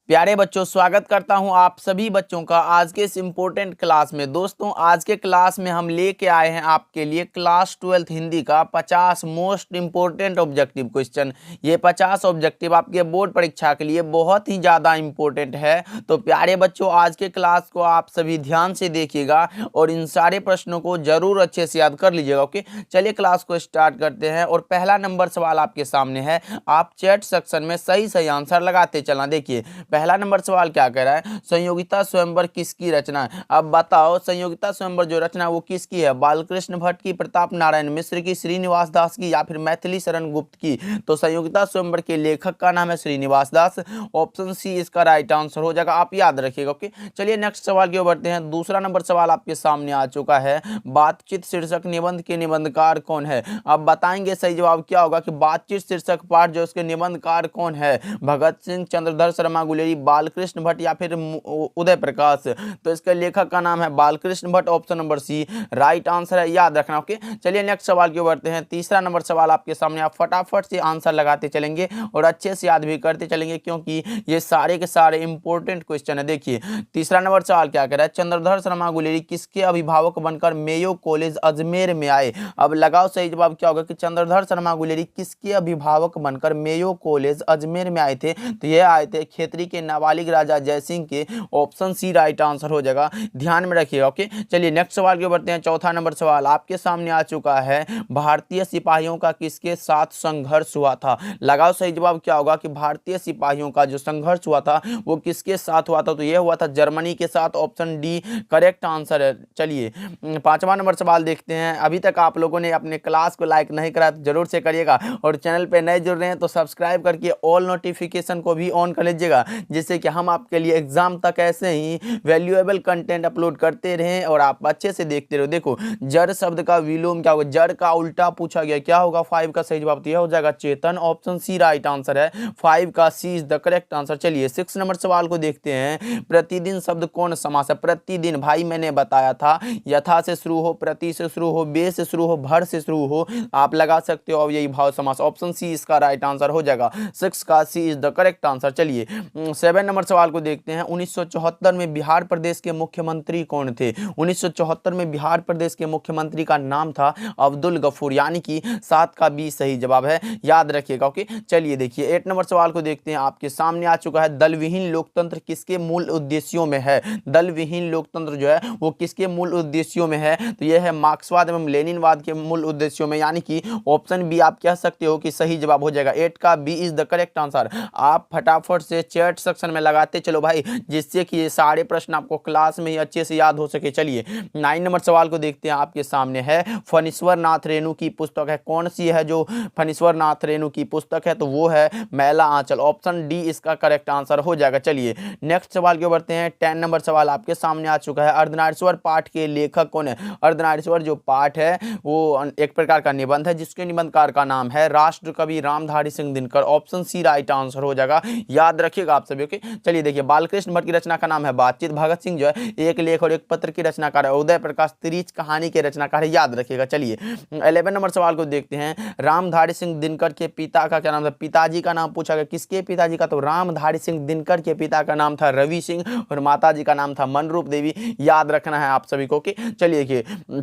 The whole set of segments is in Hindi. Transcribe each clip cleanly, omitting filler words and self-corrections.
प्यारे बच्चों, स्वागत करता हूं आप सभी बच्चों का आज के इस इम्पोर्टेंट क्लास में। दोस्तों, आज के क्लास में हम लेके आए हैं आपके लिए क्लास 12th हिंदी का 50 मोस्ट इम्पोर्टेंट ऑब्जेक्टिव क्वेश्चन। ये 50 ऑब्जेक्टिव आपके बोर्ड परीक्षा के लिए बहुत ही ज़्यादा इम्पोर्टेंट है। तो प्यारे बच्चों, आज के क्लास को आप सभी ध्यान से देखिएगा और इन सारे प्रश्नों को जरूर अच्छे से याद कर लीजिएगा। ओके, चलिए क्लास को स्टार्ट करते हैं। और पहला नंबर सवाल आपके सामने है, आप चैट सेक्शन में सही सही आंसर लगाते चलना। देखिए, पहला नंबर सवाल क्या कह रहा है, संयोगिता स्वयंवर किसकी रचना है। अब बताओ, संयोगिता स्वयंवर जो रचना वो किसकी है? बालकृष्ण भट्ट की, प्रताप नारायण मिश्र की, श्रीनिवास दास की, या फिर मैथिली शरण गुप्त की। तो संयोगिता स्वयंवर के लेखक का नाम है श्रीनिवास दास। ऑप्शन सी इसका राइट आंसर हो जाएगा, आप याद रखिएगा। ओके, चलिए नेक्स्ट सवाल की ओर बढ़ते हैं। दूसरा नंबर सवाल आपके सामने आ चुका है, बातचीत शीर्षक निबंध के निबंधकार कौन है। अब बताएंगे सही जवाब क्या होगा कि बातचीत शीर्षक पाठ जो उसके निबंधकार कौन है, भगत सिंह, चंद्रधर शर्मा गुलेरी, बालकृष्ण भट्ट या फिर उदय प्रकाश। तो इसके लेखक का नाम है Balkrishna Bhatt. Option number C right answer है, याद रखना। ओके, चलिए नेक्स्ट सवाल की ओर बढ़ते हैं। तीसरा नंबर सवाल आपके सामने, आप फटाफट से आंसर लगाते चलेंगे और अच्छे से याद भी करते चलेंगे, क्योंकि ये सारे के सारे इंपॉर्टेंट क्वेश्चन है। देखिए, तीसरा नंबर सवाल क्या कह रहा है, चंद्रधर शर्मा गुलेरी किसके अभिभावक बनकर मेयो कॉलेज अजमेर में आए। अब लगाओ सही जवाब क्या होगा कि चंद्रधर शर्मा गुलेरी किसके अभिभावक बनकर मेयो कॉलेज अजमेर में आए थे। तो ये आए थे खेतरी के नाबालिग राजा जयसिंह के। ऑप्शन सी राइट आंसर हो जाएगा, ध्यान में रखिएगा। ओके, चलिए नेक्स्ट सवाल की ओर बढ़ते हैं। चौथा नंबर सवाल आपके सामने आ चुका है, भारतीय सिपाहियों का किसके साथ संघर्ष हुआ था। लगाओ सही जवाब क्या होगा कि भारतीय सिपाहियों का जो संघर्ष हुआ था वो किसके साथ हुआ था। तो यह हुआ था जर्मनी के साथ। ऑप्शन डी करेक्ट आंसर है। चलिए पांचवा नंबर सवाल देखते हैं। अभी तक आप लोगों ने अपने क्लास को लाइक नहीं करा तो जरूर से करिएगा, और चैनल पे नए जुड़ रहे हैं तो सब्सक्राइब करके ऑल नोटिफिकेशन को भी ऑन कर लीजिएगा, जिससे कि हम आपके लिए एग्जाम तक ऐसे ही वैल्यूएबल कंटेंट अपलोड करते रहें और आप अच्छे से देखते रहो। देखो, जड़ शब्द का विलोम क्या होगा, जड़ का उल्टा पूछा गया, क्या होगा 5 का सही जवाब तो यह हो जाएगा चेतन। ऑप्शन सी राइट आंसर है, 5 का सी इज द करेक्ट आंसर। चलिए 6 नंबर सवाल को देखते हैं। प्रतिदिन शब्द कौन समास है। प्रतिदिन भाई मैंने बताया था, यथा से शुरू हो, प्रति से शुरू हो, बे से शुरू हो, भर से शुरू हो, आप लगा सकते हो, यही भाव समास। ऑप्शन सी इसका राइट आंसर हो जाएगा, 6 का सी इज द करेक्ट आंसर। चलिए 7 नंबर सवाल को देखते हैं। 1974 में बिहार प्रदेश के मुख्यमंत्री कौन थे। 1974 में बिहार प्रदेश के मुख्यमंत्री का नाम था अब्दुल गफूर, यानी कि 7 का बी सही जवाब है, याद रखिएगा। ओके, चलिए देखिए 8 नंबर सवाल को देखते हैं। आपके सामने आ चुका है, दल विहीन लोकतंत्र किसके मूल उद्देश्यों में है। दल विहीन लोकतंत्र जो है वो किसके मूल उद्देश्यों में है। तो यह है मार्क्सवाद एवं लेनिनवाद के मूल उद्देश्यों में, यानी कि ऑप्शन बी आप कह सकते हो कि सही जवाब हो जाएगा। 8 का B is the correct answer. आप फटाफट से चैट सेक्शन में लगाते चलो भाई, जिससे कि ये सारे प्रश्न आपको क्लास में ही अच्छे से याद हो सके। चलिए 9 नंबर सवाल को देखते हैं। आपके सामने है, फणीश्वर नाथ रेणु की पुस्तक है, कौन सी है जो फणीश्वर नाथ रेणु की पुस्तक है। तो वो है मैला आंचल। ऑप्शन डी इसका करेक्ट आंसर हो जाएगा। चलिए नेक्स्ट सवाल की ओर बढ़ते हैं। 10 नंबर सवाल आपके सामने आ चुका है, अर्धनारीश्वर पाठ के लेखक कौन है। अर्धनारीश्वर जो पाठ है वो एक प्रकार का निबंध है, जिसके निबंधकार का नाम है राष्ट्र कवि Ramdhari Singh Dinkar. Option C right answer हो जाएगा, याद रखिएगा आप सभी। ओके, चलिए देखिए, बालकृष्ण भट्ट की रचना का नाम है बातचीत। भगत सिंह जो है एक लेख और एक पत्र की रचनाकार है। उदय प्रकाश तिरीच कहानी के रचनाकार है, याद रखिएगा। चलिए 11 नंबर सवाल को देखते हैं। रामधारी सिंह दिनकर के पिता का क्या नाम था। पिताजी का नाम पूछा गया, किसके पिताजी का। तो रामधारी सिंह दिनकर के पिता का नाम था रवि सिंह और माताजी का नाम था मनरूप देवी, याद रखना है आप सभी को। ओके, चलिए देखिए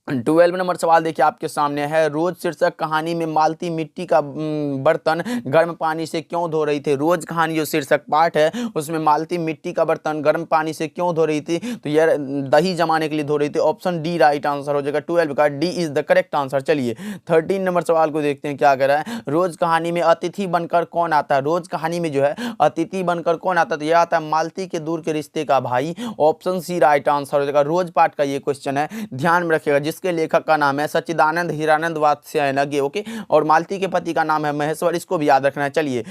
12 नंबर सवाल देखिए आपके सामने है, रोज शीर्षक कहानी में मालती मिट्टी का बर्तन गर्म पानी से क्यों धो रही थी। रोज कहानी जो शीर्षक पाठ है उसमें मालती मिट्टी का बर्तन गर्म पानी से क्यों धो रही थी। तो यह दही जमाने के लिए धो रही थी। ऑप्शन डी राइट आंसर हो जाएगा, 12 का D is the correct answer. चलिए 13 नंबर सवाल को देखते हैं, क्या कह रहा है, रोज कहानी में अतिथि बनकर कौन आता है। रोज कहानी में जो है अतिथि बनकर कौन आता है। तो यह आता है मालती के दूर के रिश्ते का भाई। ऑप्शन सी राइट आंसर हो जाएगा। रोज पाठ का ये क्वेश्चन है, ध्यान में रखिएगा, जिसके लेखक का नाम है सच्चिदानंद हीरानंद वात्स्यायन। ओके, और मालती के पति का नाम है महेश्वर, इसको भी याद रखना है। चलिए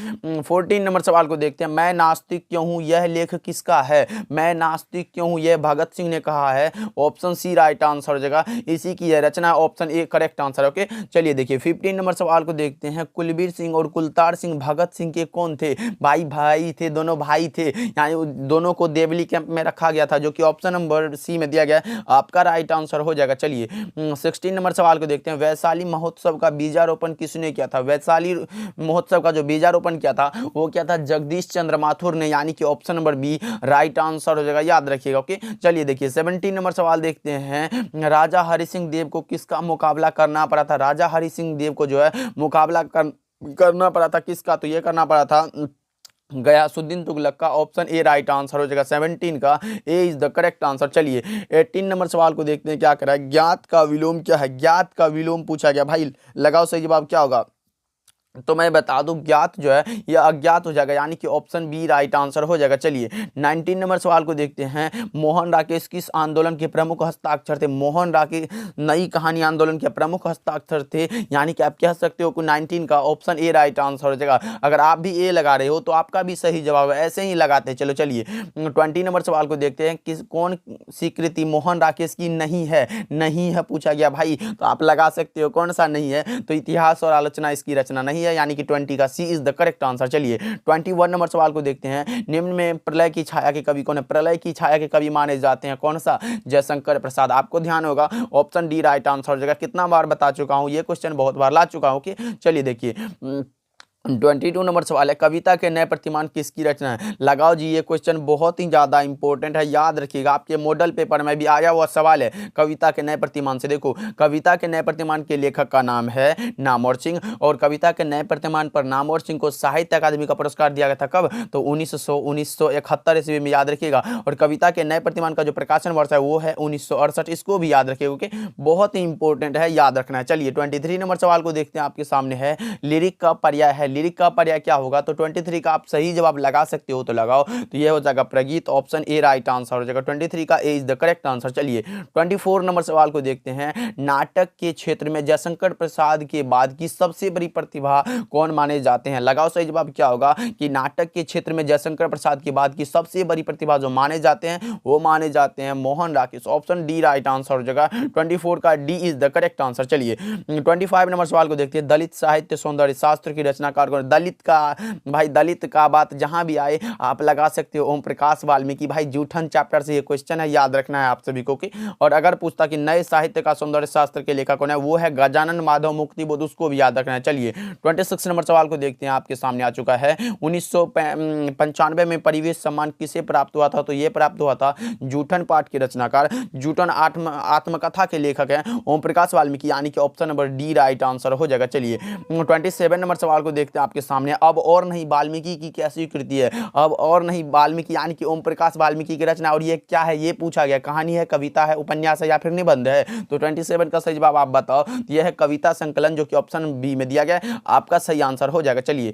14 नंबर सवाल को देखते हैं। मैं नास्तिक क्यों हूं, यह लेख किसका है। मैं नास्तिक क्यों हूं, यह भगत सिंह ने कहा है। ऑप्शन सी राइट आंसर हो जाएगा, इसी की यह रचना। Option A correct answer. Okay, चलिए देखिए 15 नंबर सवाल को देखते हैं। कुलबीर सिंह और कुलतार सिंह भगत सिंह के कौन थे। भाई भाई थे, दोनों भाई थे, यानी दोनों को देवली कैंप में रखा गया था, जो कि ऑप्शन नंबर सी में दिया गया। आपका राइट आंसर हो जाएगा। चलिए चलिए 16 नंबर सवाल को देखते हैं। वैशाली महोत्सव का बीजारोपण किसने किया था? वैशाली महोत्सव का जो बीजारोपण किया था वो क्या था? जगदीश चंद्र माथुर ने, यानी कि option number B right answer हो जाएगा, याद रखिएगा। ओके, चलिए देखिए 17 नंबर सवाल देखते हैं। राजा हरि सिंह देव को किसका मुकाबला करना पड़ा था? राजा हरि सिंह देव को जो है मुकाबला करना पड़ा था किसका? तो ये करना पड़ा था गयासुद्दीन तुगलक का। ऑप्शन ए राइट आंसर हो जाएगा, 17 का ए इज द करेक्ट आंसर। चलिए 18 नंबर सवाल को देखते हैं क्या करा है। ज्ञात का विलोम क्या है? ज्ञात का विलोम पूछा गया भाई, लगाओ सही जवाब क्या होगा? तो मैं बता दूं ज्ञात जो है यह अज्ञात हो जाएगा, यानी कि ऑप्शन बी राइट आंसर हो जाएगा। चलिए 19 नंबर सवाल को देखते हैं। मोहन राकेश किस आंदोलन के प्रमुख हस्ताक्षर थे? मोहन राकेश नई कहानी आंदोलन के प्रमुख हस्ताक्षर थे, यानी कि आप कह सकते हो कि 19 का ऑप्शन ए राइट आंसर हो जाएगा। अगर आप भी ए लगा रहे हो तो आपका भी सही जवाब है, ऐसे ही लगाते हैं। चलो चलिए 20 नंबर सवाल को देखते हैं। कौन सी कृति मोहन राकेश की नहीं है? नहीं है पूछा गया भाई, तो आप लगा सकते हो कौन सा नहीं है? तो इतिहास और आलोचना इसकी रचना नहीं है, यानी कि 20 का सी इज द करेक्ट आंसर। चलिए 21 नंबर सवाल को देखते हैं। निम्न में प्रलय की छाया के कवि कौन है? प्रलय की छाया के कवि माने जाते हैं कौन सा? जयशंकर प्रसाद। आपको ध्यान होगा ऑप्शन डी राइट आंसर हो जाएगा। कितना बार बता चुका हूं, ये क्वेश्चन बहुत बार ला चुका हूं। कि चलिए देखिए 22 नंबर सवाल है। कविता के नए प्रतिमान किसकी रचना है? लगाओ जी, ये क्वेश्चन बहुत ही ज्यादा इंपॉर्टेंट है, याद रखिएगा। आपके मॉडल पेपर में भी आया हुआ सवाल है कविता के नए प्रतिमान से। देखो कविता के नए प्रतिमान के लेखक का नाम है नामवर सिंह, और कविता के नए प्रतिमान पर नामवर सिंह को साहित्य अकादमी का पुरस्कार दिया गया था। कब? तो 1971 ईस्वी में, याद रखिएगा। और कविता के नए प्रतिमान का जो प्रकाशन वर्ष है वो है 1968, इसको भी याद रखिएगा। ओके, बहुत ही इंपॉर्टेंट है, याद रखना है। चलिए 23 नंबर सवाल को देखते हैं। आपके सामने है लिरिक का पर्याय है। लिरिक का पर्याय क्या होगा? तो 23 का आप सही जवाब लगा सकते हो तो लगाओ, तो यह हो जाएगा प्रगीत। ऑप्शन ए राइट आंसर हो जाएगा, 23 का ए इज द करेक्ट आंसर। चलिए 24 नंबर सवाल को देखते हैं। नाटक के क्षेत्र में जयशंकर प्रसाद के बाद की सबसे बड़ी प्रतिभा कौन माने जाते हैं? लगाओ सही जवाब क्या होगा? कि नाटक के क्षेत्र में जयशंकर प्रसाद के बाद की सबसे बड़ी प्रतिभा जो माने जाते हैं वो माने जाते हैं Mohan Rakesh. Option D right answer हो जाएगा, 24 का D is the correct answer. चलिए 25 नंबर सवाल को देखते हैं। दलित साहित्य सौंदर्य शास्त्र की रचनाकार कौन? दलित का भाई, दलित का बात जहां भी आए आप लगा सकते हो ओम प्रकाश वाल्मीकि। भाई जूठन चैप्टर से ये क्वेश्चन है, याद रखना है आप सभी को। और अगर पूछता कि नए साहित्य का सौंदर्य शास्त्र के लेखक कौन है, वो है गजानन माधव मुक्तिबोध, उसको भी याद रखना है। चलिए 26 नंबर सवाल को देखते हैं। आपके सामने आ चुका है। 1995 में परिवेश सम्मान किसे प्राप्त हुआ था? तो ये प्राप्त हुआ था जूठन पाठ के रचनाकार, जूठन आत्मकथा के लेखक हैं ओम प्रकाश वाल्मीकि, यानी कि option number D right answer हो जाएगा। चलिए 27 नंबर सवाल को देखते हैं आपके सामने। अब और नहीं वाल्मीकि की कैसी कृति है? अब और नहीं वाल्मीकि यानी कि ओम प्रकाश वाल्मीकि की रचना, और ये क्या है ये पूछा गया। कहानी है, कविता है, उपन्यास है या फिर निबंध है? तो 27 का सही जवाब आप बताओ। यह है कविता संकलन, जो कि ऑप्शन बी में दिया गया है, आपका सही आंसर हो जाएगा। चलिए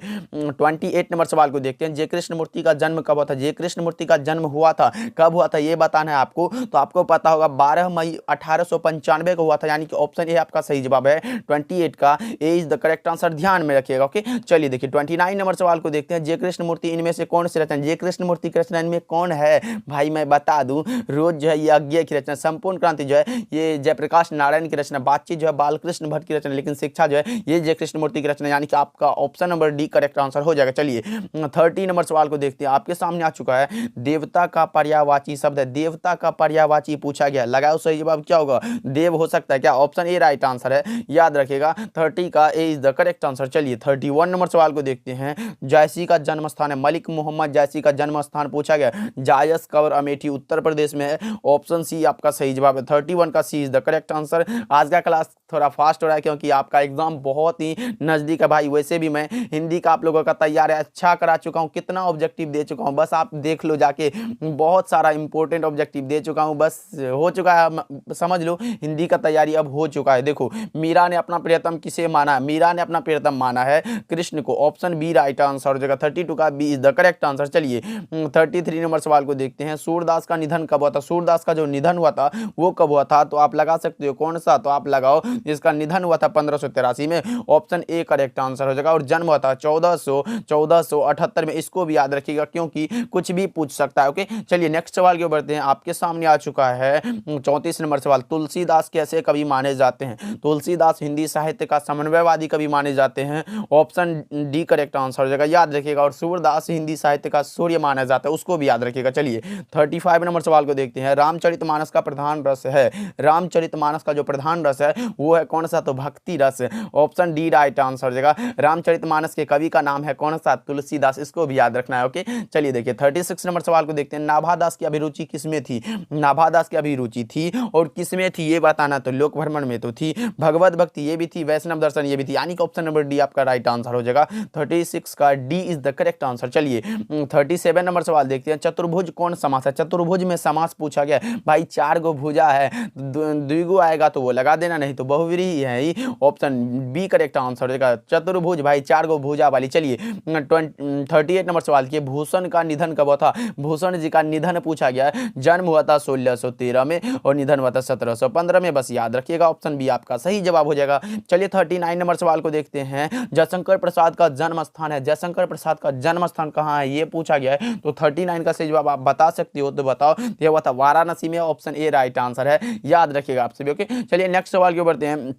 28 नंबर सवाल को देखते हैं। जय कृष्ण मूर्ति का जन्म कब हुआ था? जय कृष्ण मूर्ति का जन्म हुआ था, कब हुआ था ये बताना है आपको। तो आपको पता होगा 12 मई 1895 को हुआ था, यानी कि ऑप्शन ए आपका सही जवाब है, 28 का ए इज द करेक्ट आंसर, ध्यान में रखिएगा। ओके, चलिए देखिए 29 नंबर सवाल को देखते हैं। जय कृष्ण मूर्ति इनमें से कौन सी रचना? जय कृष्ण मूर्ति की रचना इनमें कौन है? भाई मैं बता दूं, रोज जो है ये यज्ञ की रचना, संपूर्ण क्रांति जो है ये जयप्रकाश नारायण की रचना, बातचीत जो है बालकृष्ण भट्ट की रचना, लेकिन शिक्षा जो है ये जय कृष्ण मूर्ति की रचना, यानी कि आपका option number D correct answer हो जाएगा। चलिए 30 नंबर सवाल को देखते हैं। आपके सामने आ चुका है। देवता का पर्यायवाची शब्द है। देवता का पर्यायवाची पूछा गया, लगाओ सही जवाब क्या होगा? देव हो सकता है क्या? ऑप्शन ए राइट आंसर है, याद रखिएगा 30 का ए इज द करेक्ट आंसर। चलिए 31 नंबर सवाल को देखते हैं। जायसी का जन्म स्थान है। मलिक मोहम्मद जायसी का जन्म स्थान पूछा गया, जायस कवर अमेठी उत्तर प्रदेश में है। ऑप्शन सी आपका सही जवाब है, 31 का सी इज द करेक्ट आंसर। आज का क्लास थोड़ा फास्ट हो रहा है क्योंकि आपका एग्जाम बहुत ही नजदीक है भाई। वैसे भी मैं हिंदी का आप लोगों का तैयार है अच्छा करा चुका हूं, कितना ऑब्जेक्टिव दे चुका हूं बस आप देख लो जाके, बहुत सारा इंपॉर्टेंट ऑब्जेक्टिव दे चुका हूं, बस हो चुका है, समझ लो हिंदी का तैयारी अब हो चुका है। देखो मीरा ने अपना प्रियतम किसे माना? मीरा ने अपना प्रियतम माना है कृष्ण को। ऑप्शन बी राइट आंसर हो जाएगा, 32 का B is the correct answer. चलिए 33 नंबर सवाल को देखते हैं। सूरदास का निधन कब हुआ था? सूरदास का जो निधन हुआ था वो कब हुआ था? तो आप लगा सकते हो कौन सा, तो आप लगाओ जिसका निधन हुआ था 1583 में, ऑप्शन ए करेक्ट आंसर हो जाएगा। और जन्म हुआ था 1478 में, इसको भी याद रखिएगा क्योंकि कुछ भी पूछ सकता है। ओके, चलिए नेक्स्ट सवाल की ओर बढ़ते हैं। आपके सामने आ चुका है 34 नंबर सवाल। तुलसीदास कैसे कवि माने जाते हैं? तुलसीदास हिंदी साहित्य का समन्वयवादी कवि माने जाते हैं। Option option D correct answer हो जाएगा, याद रखिएगा। और सूरदास हिंदी साहित्य का सूर्य माना जाता है, उसको भी याद रखिएगा। चलिए 35 नंबर सवाल को देखते हैं। रामचरितमानस का प्रधान रस है, रामचरितमानस का जो प्रधान रस है वो है कौन सा, तो भक्ति रस। ऑप्शन डी राइट आंसर हो जाएगा। रामचरितमानस के कवि का नाम है कौन सा, तुलसीदास, इसको भी याद रखना है। ओके, चलिए देखिए 36 नंबर सवाल को देखते हैं। नाभादास की अभिरुचि किसमें थी, नाभादास की अभिरुचि थी और किसमें थी ये बताना, तो लोक भ्रमण में तो थी, भगवत भक्ति ये भी थी, वैष्णव दर्शन ये भी थी, यानी कि ऑप्शन नंबर डी आपका राइट आंसर हो जाएगा। 36 का D is the correct answer. चलिए 37 नंबर सवाल देखते हैं। चतुर्भुज कौन समास है, चतुर्भुज में समास पूछा गया भाई, 4 गो भुजा है, द्विगु आएगा तो वो लगा देना, नहीं तो बहुव्रीहि है ही, ऑप्शन बी करेक्ट आंसर हो जाएगा। चतुर्भुज भाई 4 गो भुजा वाली। चलिए 38 नंबर सवाल किए। भूषण का निधन कब हुआ था, भूषण जी का निधन पूछा गया है, जन्म हुआ था 1613 में और निधन हुआ था 1715 में, बस याद रखिएगा, ऑप्शन बी आपका सही जवाब हो जाएगा। चलिए 39 नंबर सवाल को देखते हैं। जयशंकर प्रसाद का जन्म स्थान है, जयशंकर प्रसाद का जन्म स्थान कहाँ है ये पूछा गया है, तो 39 का सही जवाब आप बता सकते हो तो बताओ। ये हुआ था वाराणसी में, ऑप्शन ए राइट आंसर है, याद रखिएगा आप सभी। ओके, चलिए नेक्स्ट सवाल की ओर बढ़ते हैं।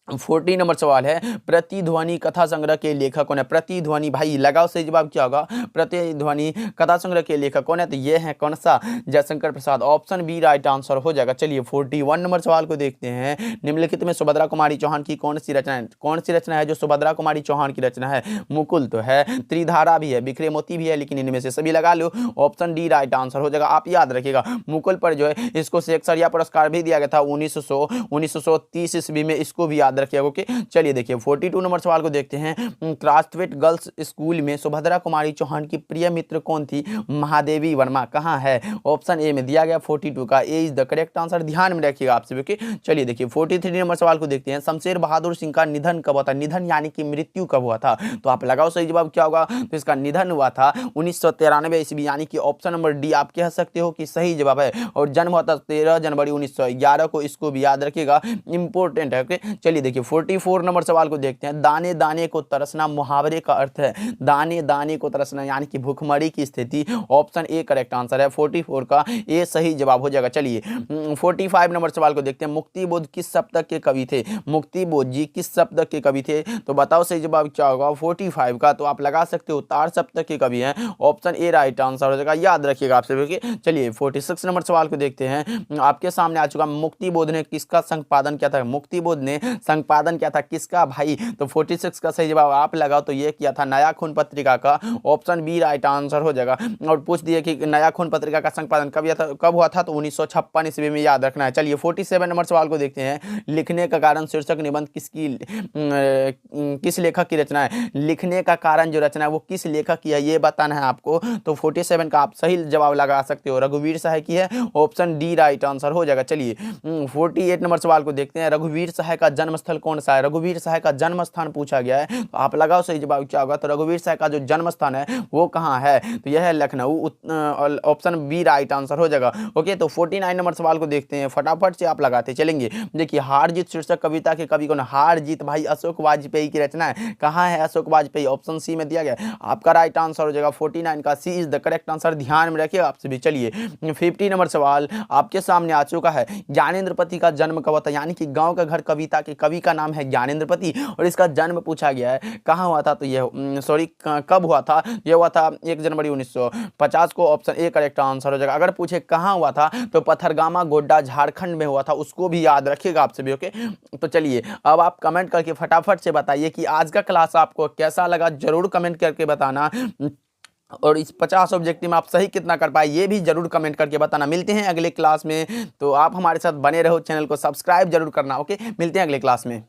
40 नंबर सवाल है। प्रतिध्वनि कथा संग्रह के लेखक कौन है, प्रतिध्वनि भाई लगाओ सही जवाब क्या होगा, प्रतिध्वनि कथा संग्रह के लेखक कौन है, तो ये है कौन सा, Jaishankar Prasad, option B right answer हो जाएगा। चलिए 41 नंबर सवाल को देखते हैं। निम्नलिखित में सुभद्रा कुमारी चौहान की कौन सी रचना है, कौन सी रचना है जो सुभद्रा कुमारी चौहान की रचना है, मुकुल तो है, त्रिधारा भी है, बिखरे मोती भी है, लेकिन इनमें से सभी लगा लो, ऑप्शन डी राइट आंसर हो जाएगा। आप याद रखिएगा मुकुल पर जो है इसको शेक्सपियर पुरस्कार भी दिया गया था 1930 ईस्वी में, इसको भी रखिएगा। ओके, चलिए देखिए 42 नंबर सवाल को देखते हैं। क्रास्थवेट गर्ल्स स्कूल में सुभद्रा कुमारी चौहान की प्रिय मित्र कौन थी, महादेवी वर्मा, कहां है, ऑप्शन ए में दिया गया 42 का ए इज द करेक्ट आंसर, ध्यान में रखिएगा आप सभी। ओके, चलिए देखिए 43 नंबर सवाल को देखते हैं। शमशेर बहादुर सिंह का निधन कब हुआ था, निधन यानी कि मृत्यु कब हुआ था, तो आप लगाओ सही जवाब क्या होगा, तो इसका निधन हुआ था 1993 ईस्वी, यानी कि ऑप्शन नंबर डी आप कह सकते हो कि सही जवाब है, और जन्म हुआ था 13 जनवरी 1911 को, इसको भी याद रखिएगा, इंपॉर्टेंट है। ओके, चलिए देखिए 44 नंबर सवाल को देखते हैं। दाने दाने को तरसना मुहावरे का अर्थ है, दाने दाने को तरसना यानी कि भूखमरी की स्थिति, ऑप्शन ए करेक्ट आंसर है, 44 का ए सही जवाब हो जाएगा। चलिए 45 नंबर सवाल को देखते हैं। मुक्तिबोध किस शतक के कवि थे, मुक्तिबोध जी किस शतक के कवि थे, तो बताओ सही जवाब क्या होगा 45 का, तो आप लगा सकते हो तार शतक के कवि हैं, ऑप्शन ए राइट आंसर हो जाएगा, याद रखिएगा आप सभी। चलिए 46 नंबर सवाल को देखते हैं। आपके सामने आ चुका, मुक्तिबोध ने किसका संपादन किया था, मुक्तिबोध ने संपादन किया था किसका भाई, तो 46 का सही जवाब आप लगाओ तो ये किया था नया खून पत्रिका का, ऑप्शन बी राइट आंसर हो जाएगा। और पूछ दिए कि नया खून पत्रिका का संपादन कब हुआ था, तो 1956 ईस्वी में, याद रखना है। चलिए 47 नंबर सवाल को देखते हैं। लिखने का कारण शीर्षक निबंध किस लेखक की रचना है, लिखने का कारण जो रचना है वो किस लेखक की है ये बताना है आपको, तो 47 का आप सही जवाब लगा सकते हो, रघुवीर साह की है, ऑप्शन डी राइट आंसर हो जाएगा। चलिए 48 नंबर सवाल को देखते हैं। रघुवीर साह का जन्मस्थल कौन सा है, रघुवीर साह का जन्म स्थान पूछा गया है, तो आप लगाओ सही जवाब क्या होगा, तो रघुवीर साह का जो जन्म स्थान है वो कहाँ है, तो यह है Lucknow, option B right answer हो जाएगा। ओके, तो 49 नंबर सवाल को देखते हैं, फटाफट से आप लगाते चलेंगे। देखिए हार जीत शीर्षक कविता के कवि कौन, हार जीत भाई अशोक वाजपेयी की रचना है, कहाँ है अशोक वाजपेयी, ऑप्शन सी में दिया गया, आपका राइट आंसर हो जाएगा 49 का सी इज द करेक्ट आंसर, ध्यान में रखिए आपसे भी। चलिए 50 नंबर सवाल आपके सामने आ चुका है। ज्ञानेंद्रपति का जन्म कब हुआ था, यानी कि गांव का घर कविता के कवि का नाम है ज्ञानेंद्रपति, और इसका जन्म पूछा गया है कहाँ हुआ था, तो ये कब हुआ था, ये हुआ था 1 जनवरी 1950 को, ऑप्शन ए करेक्ट आंसर हो जाएगा। अगर पूछे कहाँ हुआ था तो पथरगामा गोड्डा झारखंड में हुआ था, उसको भी याद रखिएगा आप सभी। ओके, तो चलिए अब आप कमेंट करके फटाफट से बताइए कि आज का क्लास आपको कैसा लगा, जरूर कमेंट करके बताना, और इस 50 ऑब्जेक्टिव में आप सही कितना कर पाए ये भी जरूर कमेंट करके बताना। मिलते हैं अगले क्लास में, तो आप हमारे साथ बने रहो, चैनल को सब्सक्राइब जरूर करना। ओके, मिलते हैं अगले क्लास में।